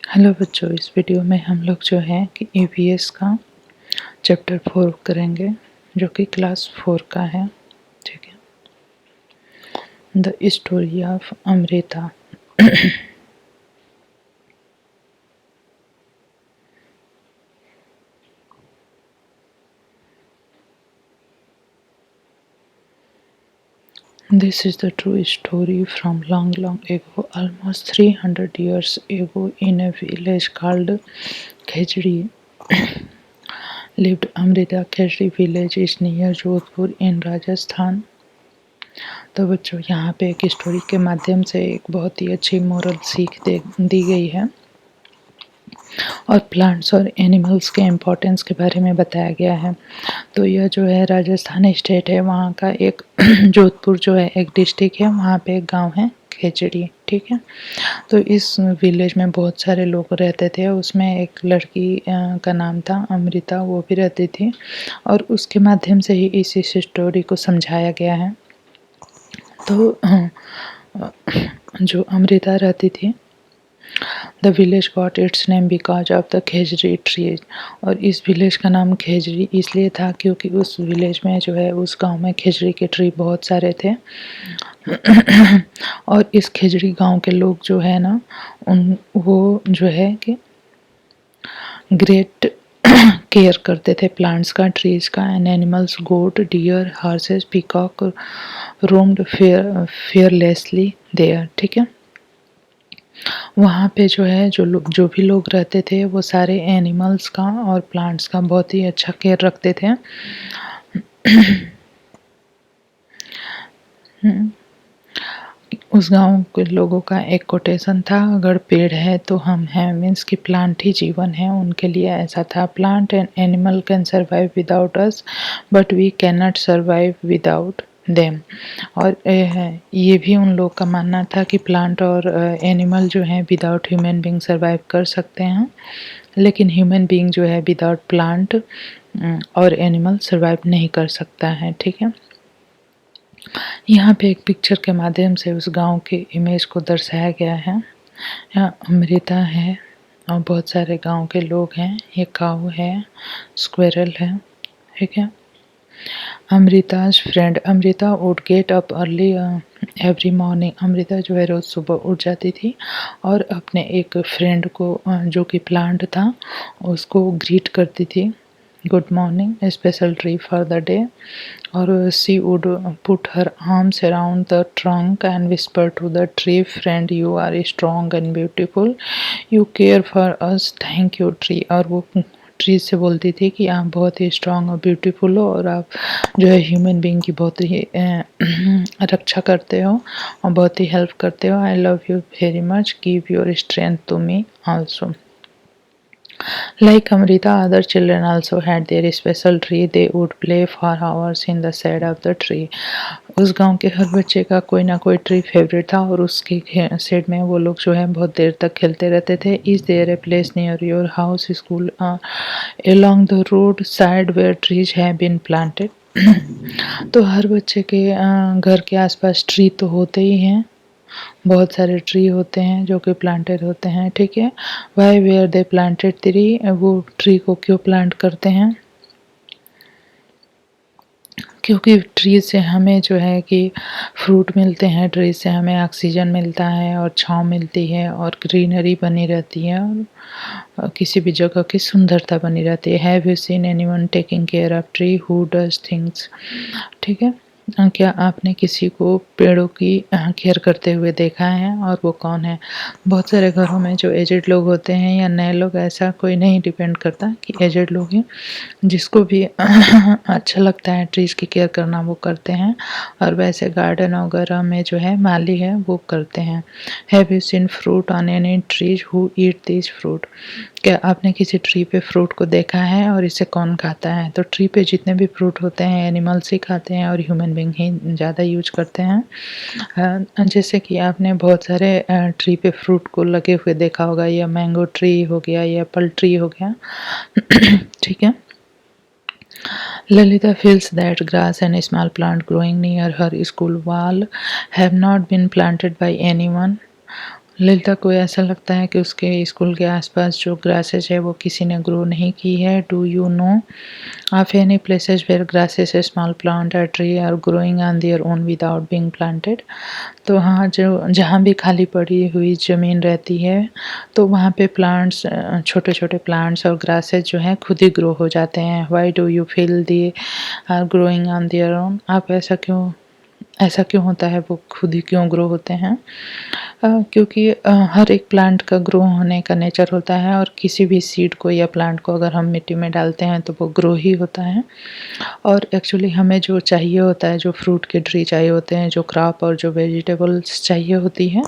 Hello बच्चों, इस video में हम लोग जो है कि ईवीएस का चैप्टर 4 करेंगे जो कि क्लास 4 का है। ठीक है। The story of Amrita. This is the true story from long, long ago, almost 300 years ago, in a village called Khejri. Lived Amrita. Khejri village is near Jodhpur in Rajasthan. तो बच्चों, यहाँ पे एक स्टोरी के माध्यम से एक बहुत ही अच्छी मोरल सीख दी गई है और प्लांट्स और एनिमल्स के इम्पोर्टेंस के बारे में बताया गया है। तो यह जो है राजस्थान स्टेट है, वहाँ का एक जोधपुर जो है एक डिस्ट्रिक्ट है, वहाँ पे एक गांव है खेजड़ी। ठीक है। तो इस विलेज में बहुत सारे लोग रहते थे। उसमें एक लड़की का नाम था अमृता, वो भी रहती थी और उसके माध्यम से ही इस स्टोरी को समझाया गया है। तो जो अमृता रहती थी, the village got its name because of the khejri tree. और इस विलेज का नाम खेजड़ी इसलिए था क्योंकि उस विलेज में जो है, उस गांव में खेजड़ी के ट्री बहुत सारे थे। और इस खेजड़ी गांव के लोग जो है ना, वो जो है कि ग्रेट केयर करते थे प्लांट्स का, ट्रीज का and animals. Goat, deer, horses, peacock roamed fearlessly there. ठीक है। वहाँ पे जो है, जो भी लोग रहते थे, वो सारे एनिमल्स का और प्लांट्स का बहुत ही अच्छा केयर रखते थे। उस गांव के लोगों का एक कोटेशन था, अगर पेड़ है तो हम हैं, मीन्स कि प्लांट ही जीवन है उनके लिए। ऐसा था, plant and animal can survive without us but we can not survive without them. और ये भी उन लोग का मानना था कि प्लांट और एनिमल जो हैं विदाउट ह्यूमन बीइंग सर्वाइव कर सकते हैं, लेकिन ह्यूमन बीइंग जो है विदाउट प्लांट और एनिमल सर्वाइव नहीं कर सकता है। ठीक है। यहाँ पे एक पिक्चर के माध्यम से उस गांव के इमेज को दर्शाया गया है। यहाँ अमृता है और बहुत सारे गांव के लोग हैं। ये काऊ है, स्क्वेरल है। ठीक है। Amrita's friend. Amrita would get up early every morning. Amrita जो है रोज़ सुबह उठ जाती थी और अपने एक फ्रेंड को जो कि प्लांट था, उसको ग्रीट करती थी, good morning, special tree for the day. और she would put her arms around the trunk and whisper to the tree, friend you are strong and beautiful, you care for us, thank you tree. और वो tree से बोलती थी कि आप बहुत ही strong और ब्यूटीफुल हो और आप जो है ह्यूमन बीइंग की बहुत ही रक्षा करते हो और बहुत ही हेल्प करते हो। I love you very much, give your strength to me also. Like Amrita, other children also had their special tree. They would play for hours in the shade of the tree. उस गांव के हर बच्चे का कोई ना कोई tree favourite था और उसके शेड में वो लोग जो है बहुत देर तक खेलते रहते थे। Is there a place near your house, school, along the road side where trees have been planted? तो हर बच्चे के घर के आसपास ट्री तो होते ही हैं, बहुत सारे ट्री होते हैं जो कि प्लांटेड होते हैं। ठीक है। Why where they planted tree, वो ट्री को क्यों प्लांट करते हैं? क्योंकि ट्री से हमें जो है कि फ्रूट मिलते हैं, ट्री से हमें ऑक्सीजन मिलता है और छाँव मिलती है और ग्रीनरी बनी रहती है और किसी भी जगह की सुंदरता बनी रहती है। Have you seen anyone taking care of tree who does things? ठीक है। क्या आपने किसी को पेड़ों की केयर करते हुए देखा है और वो कौन है? बहुत सारे घरों में जो एजेड लोग होते हैं या नए लोग, ऐसा कोई नहीं डिपेंड करता कि एजेड लोग हैं, जिसको भी अच्छा लगता है ट्रीज की केयर करना वो करते हैं। और वैसे गार्डन वगैरह में जो है माली है वो करते हैं। Have you seen fruit on any trees who eat this fruit? क्या आपने किसी ट्री पे फ्रूट को देखा है और इसे कौन खाता है? तो ट्री पे जितने भी फ्रूट होते हैं एनिमल्स ही खाते हैं और ह्यूमन बीइंग ही ज़्यादा यूज करते हैं। जैसे कि आपने बहुत सारे ट्री पे फ्रूट को लगे हुए देखा होगा, या मैंगो ट्री हो गया या एप्पल ट्री हो गया। ठीक है। Lalita feels that grass and a small plant growing near her school wall have not been planted by anyone. Lalita को ऐसा लगता है कि उसके स्कूल के आसपास जो ग्रासेस है वो किसी ने ग्रो नहीं की है। Do you know of any places where grasses small plant और tree are growing on their own without being planted. तो हाँ, जो जहाँ भी खाली पड़ी हुई ज़मीन रहती है तो वहाँ पे प्लांट्स, छोटे छोटे प्लांट्स और ग्रासेस जो हैं खुद ही ग्रो हो जाते हैं। Why do you feel they are growing on their own. आप ऐसा क्यों होता है, वो खुद ही क्यों ग्रो होते हैं? क्योंकि हर एक प्लांट का ग्रो होने का नेचर होता है, और किसी भी सीड को या प्लांट को अगर हम मिट्टी में डालते हैं तो वो ग्रो ही होता है। और एक्चुअली हमें जो चाहिए होता है, जो फ्रूट के ट्री चाहिए होते हैं, जो क्रॉप और जो वेजिटेबल्स चाहिए होती है,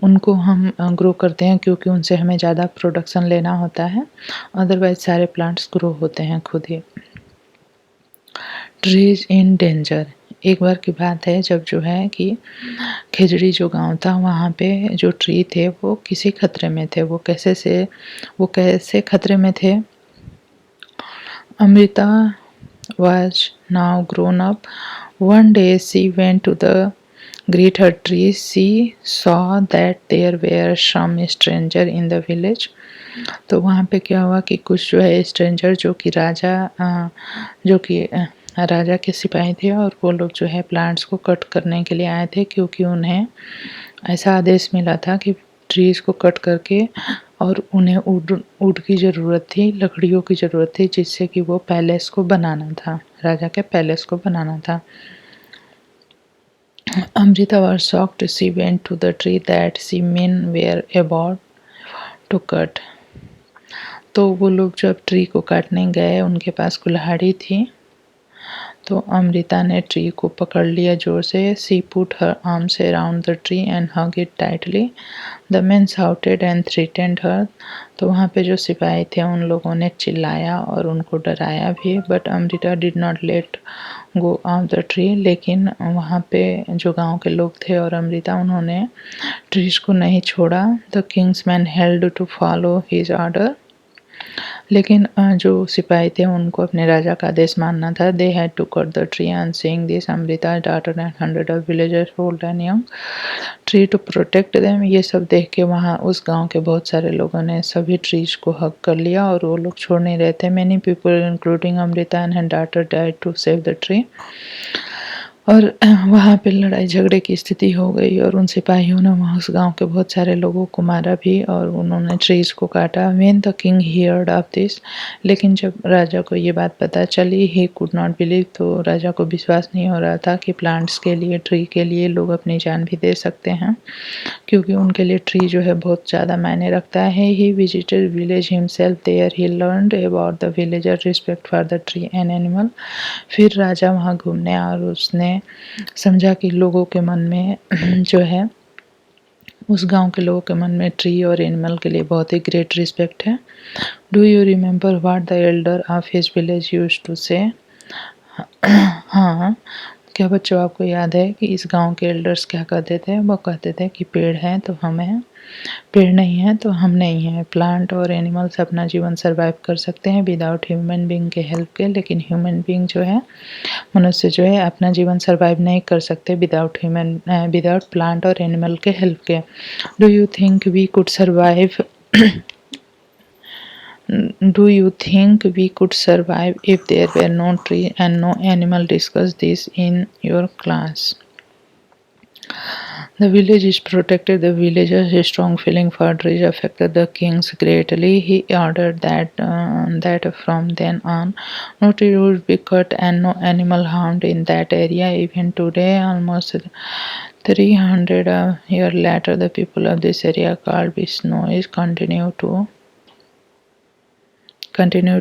उनको हम ग्रो करते हैं क्योंकि उनसे हमें ज़्यादा प्रोडक्शन लेना होता है। अदरवाइज सारे प्लांट्स ग्रो होते हैं खुद ही। Trees in danger. एक बार की बात है जब जो है कि खिजड़ी जो गांव था वहाँ पे जो ट्री थे वो किसी खतरे में थे। वो कैसे खतरे में थे? Amrita was now grown up. One day she went to the greet her tree. She saw that there were some stranger in the village. तो वहाँ पे क्या हुआ कि कुछ जो है स्ट्रेंजर, जो कि राजा के सिपाही थे, और वो लोग जो है प्लांट्स को कट करने के लिए आए थे क्योंकि उन्हें ऐसा आदेश मिला था कि ट्रीज को कट करके, और उन्हें वुड की ज़रूरत थी, लकड़ियों की ज़रूरत थी, जिससे कि वो पैलेस को बनाना था, राजा के पैलेस को बनाना था। Amrita was shocked. She went to the tree that she men were about to cut. तो वो लोग जब ट्री को काटने गए, उनके पास कुल्हाड़ी थी, तो अमृता ने ट्री को पकड़ लिया जोर से। She put her arms around the tree and hugged it tightly. The men shouted and threatened her. तो वहाँ पे जो सिपाही थे उन लोगों ने चिल्लाया और उनको डराया भी, but Amrita did not let go of the tree. लेकिन वहाँ पे जो गांव के लोग थे और अमृता, उन्होंने ट्रीज को नहीं छोड़ा। The king's men held to follow his order. लेकिन जो सिपाही थे उनको अपने राजा का आदेश मानना था। They had to cut the tree and seeing this Amrita daughter and hundred of villagers old and young tree to protect them. ये सब देख के वहाँ उस गांव के बहुत सारे लोगों ने सभी ट्रीज को हक कर लिया और वो लोग छोड़ नहीं रहे थे। Many people including Amrita and daughter died to save the tree. और वहाँ पे लड़ाई झगड़े की स्थिति हो गई और उन सिपाहियों ने वहाँ उस गांव के बहुत सारे लोगों को मारा भी और उन्होंने ट्रीज को काटा। When the king heard of this, लेकिन जब राजा को ये बात पता चली, ही कुड नॉट बिलीव, तो राजा को विश्वास नहीं हो रहा था कि प्लांट्स के लिए, ट्री के लिए लोग अपनी जान भी दे सकते हैं, क्योंकि उनके लिए ट्री जो है बहुत ज़्यादा मायने रखता है। He visited village himself, there he learned about the villager respect for the tree and animal. फिर राजा वहाँ घूमने और उसने समझा कि लोगों के मन में जो है, उस गांव के लोगों के मन में ट्री और एनिमल के लिए बहुत ही ग्रेट रिस्पेक्ट है। Do you remember what the elder of his village used to say. हाँ, क्या बच्चों आपको याद है कि इस गांव के एल्डर्स क्या कहते थे? वो कहते थे कि पेड़ है तो हम हैं, पेड़ नहीं है तो हम नहीं हैं। प्लांट और एनिमल्स अपना जीवन सर्वाइव कर सकते हैं विदाउट ह्यूमन बीइंग के हेल्प के, लेकिन ह्यूमन बीइंग जो है, मनुष्य जो है, अपना जीवन सर्वाइव नहीं कर सकते विदाउट प्लांट और एनिमल के हेल्प के। Do you think we could survive Do you think we could survive if there were no tree and no animal? Discuss this in your class. The village is protected. The villagers' strong feeling for trees affected the kings greatly. He ordered that from then on, no tree would be cut and no animal harmed in that area. Even today, almost 300 years later, the people of this area called Bisnois continue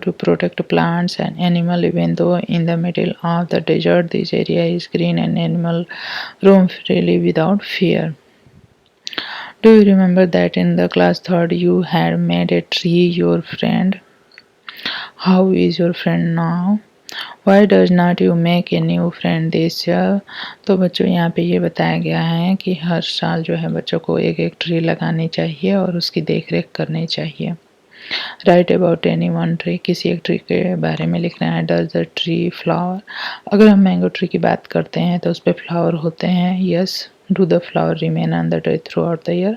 to protect plants and animals, even though in the middle of the desert this area is green and animals roam freely without fear. Do you remember that in the class third you had made a tree your friend? How is your friend now? Why does not you make a new friend this year? तो बच्चों, यहाँ पे ये बताया गया है कि हर साल जो है बच्चों को एक एक ट्री लगानी चाहिए और उसकी देख रेख करनी चाहिए। Right about any one tree, किसी एक ट्री के बारे में लिखना है। डज द ट्री फ्लावर, अगर हम मैंगो ट्री की बात करते हैं तो उस पर फ्लावर होते हैं। Yes, do the flower remain on the tree through out the year?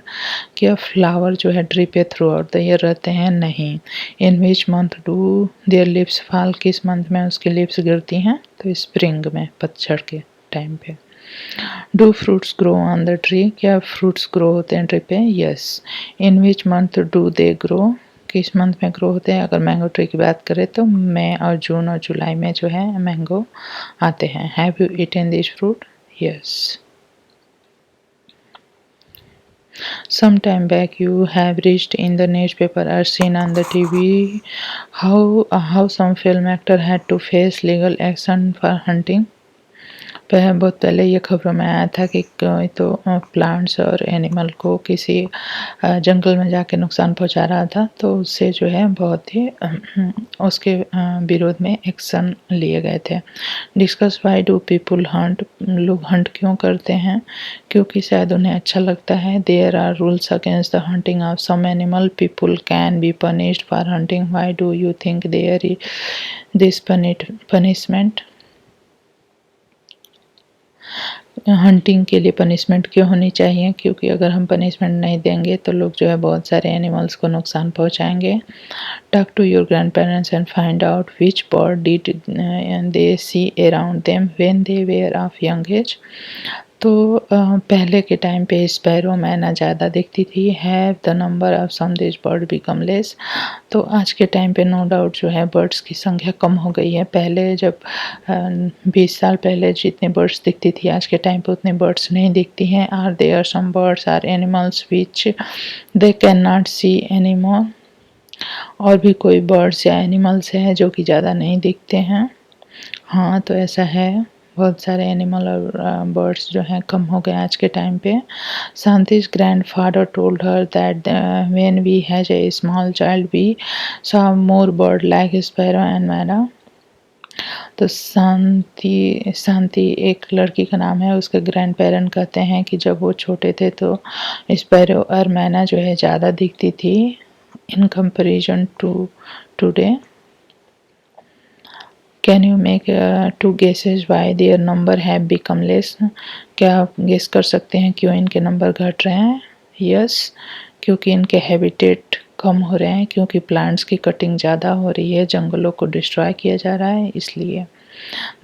क्या फ्लावर जो है ट्री पे थ्रू आउट द ईयर रहते हैं? नहीं। In which month do their leaves fall? किस मंथ में उसकी लिव्स गिरती हैं? तो स्प्रिंग में, पतझड़ के टाइम पे। Do fruits grow on the tree? क्या फ्रूट्स ग्रो होते हैं ट्री पे? Yes. In which month do they grow? किस मंथ में ग्रो होते हैं? अगर मैंगो ट्री की बात करें तो मई और जून और जुलाई में जो है मैंगो आते हैं। Have you eaten this fruit? Yes. Some time back you have reached in the newspaper or seen on the TV how some film actor had to face legal action for hunting. बहुत पहले ये खबरों में आया था कि कोई तो प्लांट्स और एनिमल को किसी जंगल में जाके नुकसान पहुंचा रहा था, तो उससे जो है बहुत ही उसके विरोध में एक्शन लिए गए थे। Discuss why do people hunt? लोग हंट क्यों करते हैं? क्योंकि शायद उन्हें अच्छा लगता है। There are rules against the hunting of some animal, people can be punished for hunting. Why do you think there is this punishment? Hunting के लिए पनिशमेंट क्यों होनी चाहिए? क्योंकि अगर हम पनिशमेंट नहीं देंगे तो लोग जो है बहुत सारे एनिमल्स को नुकसान पहुंचाएंगे। Talk to your grandparents and find out which bird did they see around them when they were of young age. तो पहले के टाइम पे स्पैरो मैना ज़्यादा दिखती थी। Have the number of some this bird become less? तो आज के टाइम पे नो डाउट जो है बर्ड्स की संख्या कम हो गई है। पहले जब 20 साल पहले जितने बर्ड्स दिखती थी, आज के टाइम पे उतने बर्ड्स नहीं दिखती हैं। Are there some birds are animals which they can not see any more? और भी कोई बर्ड्स या एनिमल्स हैं जो कि ज़्यादा नहीं दिखते हैं? हाँ, तो ऐसा है। बहुत सारे एनिमल और बर्ड्स जो हैं कम हो गए आज के टाइम पे। शांति's grandfather told her that when we had a small child we saw more bird like sparrow and मैना। तो शांति एक लड़की का नाम है। उसके ग्रैंड पेरेंट कहते हैं कि जब वो छोटे थे तो स्पैरो और मैना जो है ज़्यादा दिखती थी in comparison to today. Can you make 2 guesses why their number have become less? क्या आप गेस कर सकते हैं क्यों इनके नंबर घट रहे हैं? यस, क्योंकि इनके हैबिटेट कम हो रहे हैं, क्योंकि प्लांट्स की कटिंग ज़्यादा हो रही है, जंगलों को डिस्ट्रॉय किया जा रहा है, इसलिए।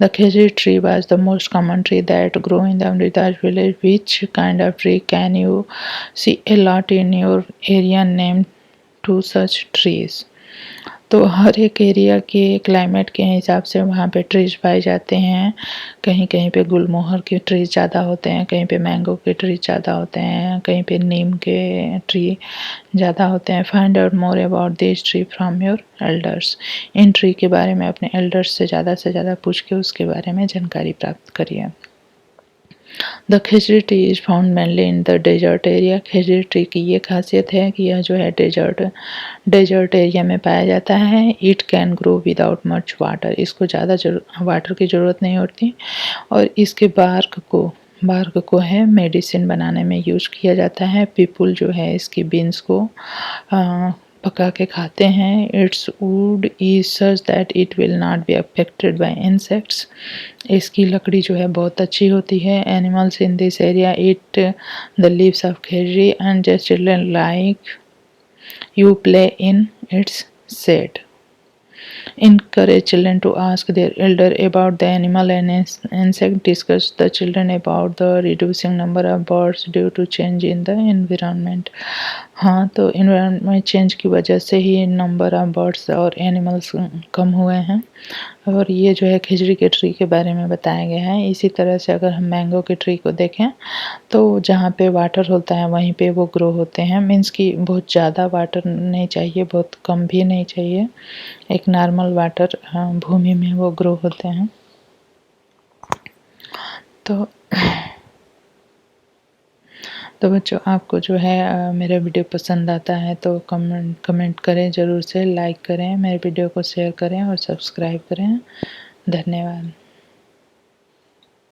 The khejri tree was the most common tree that grow in the Amrita's village. Which kind of tree can you see a lot in your area name to such trees? तो हर एक एरिया के क्लाइमेट के हिसाब से वहाँ पे ट्रीज पाए जाते हैं। कहीं कहीं पे गुलमोहर के ट्रीज ज़्यादा होते हैं, कहीं पे मैंगो के ट्रीज ज़्यादा होते हैं, कहीं पे नीम के ट्री ज़्यादा होते हैं। Find out more about this tree from your elders. In tree के बारे में अपने एल्डर्स से ज़्यादा पूछ के उसके बारे में जानकारी प्राप्त करिए। The khejri tree is found mainly in the desert area. Khejri tree की ये खासियत है कि यह जो है डेजर्ट एरिया में पाया जाता है। It can grow without much water. इसको ज़्यादा वाटर की ज़रूरत नहीं होती। और इसके बार्क को है मेडिसिन बनाने में यूज किया जाता है। पीपल जो है इसकी बीन्स को पका के खाते हैं। Its wood is such that it will not be affected by insects. इसकी लकड़ी जो है बहुत अच्छी होती है। Animals in this area eat the leaves of khejri and just children like you play in its shade. Encourage children to ask their elder about the animal and insect. Discuss the children about the reducing number of birds due to change in the environment. हाँ, तो environment change की वजह से ही number of birds और animals कम हुए हैं। और ये जो है खिजड़ी के ट्री के बारे में बताया गया है। इसी तरह से अगर हम मैंगो के ट्री को देखें तो जहाँ पे वाटर होता है वहीं पे वो ग्रो होते हैं। मीन्स कि बहुत ज़्यादा वाटर नहीं चाहिए, बहुत कम भी नहीं चाहिए। एक नॉर्मल वाटर भूमि में वो ग्रो होते हैं। तो बच्चों, आपको जो है मेरा वीडियो पसंद आता है तो कमेंट करें ज़रूर से, लाइक करें, मेरे वीडियो को शेयर करें और सब्सक्राइब करें। धन्यवाद।